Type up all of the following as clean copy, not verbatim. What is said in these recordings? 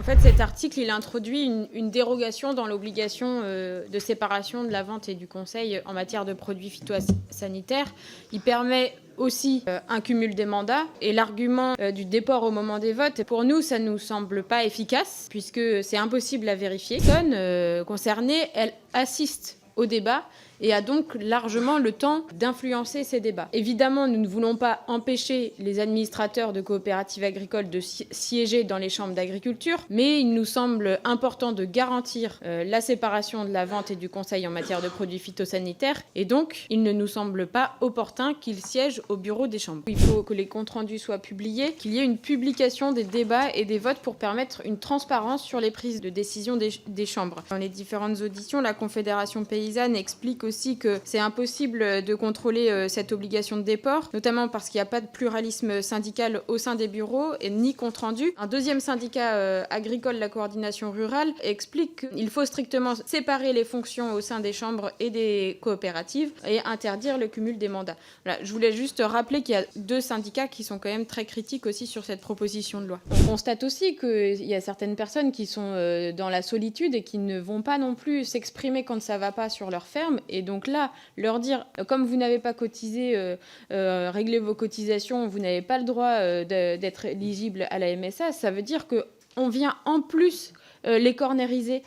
En fait, cet article, il introduit une dérogation dans l'obligation de séparation de la vente et du conseil en matière de produits phytosanitaires. Il permet aussi un cumul des mandats et l'argument du déport au moment des votes, pour nous, ça ne nous semble pas efficace puisque c'est impossible à vérifier. La personne concernée, elle assiste au débat et a donc largement le temps d'influencer ces débats. Évidemment, nous ne voulons pas empêcher les administrateurs de coopératives agricoles de siéger dans les chambres d'agriculture, mais il nous semble important de garantir la séparation de la vente et du conseil en matière de produits phytosanitaires, et donc il ne nous semble pas opportun qu'ils siègent au bureau des chambres. Il faut que les comptes rendus soient publiés, qu'il y ait une publication des débats et des votes pour permettre une transparence sur les prises de décision des chambres. Dans les différentes auditions, la Confédération paysanne explique aussi que c'est impossible de contrôler cette obligation de déport, notamment parce qu'il n'y a pas de pluralisme syndical au sein des bureaux et ni compte-rendu. Un deuxième syndicat agricole, la coordination rurale, explique qu'il faut strictement séparer les fonctions au sein des chambres et des coopératives et interdire le cumul des mandats. Voilà, je voulais juste rappeler qu'il y a deux syndicats qui sont quand même très critiques aussi sur cette proposition de loi. On constate aussi qu'il y a certaines personnes qui sont dans la solitude et qui ne vont pas non plus s'exprimer quand ça va pas sur leur ferme, et donc là, leur dire, comme vous n'avez pas cotisé, réglez vos cotisations, vous n'avez pas le droit d'être éligible à la MSA, ça veut dire qu'on vient en plus les cornériser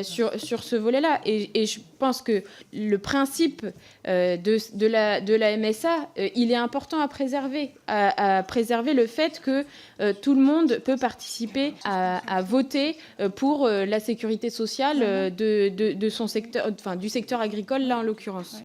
sur ce volet-là. Et je pense que le principe de la MSA, il est important à préserver le fait que tout le monde peut participer à voter pour la sécurité sociale de son secteur, enfin, du secteur agricole, là en l'occurrence.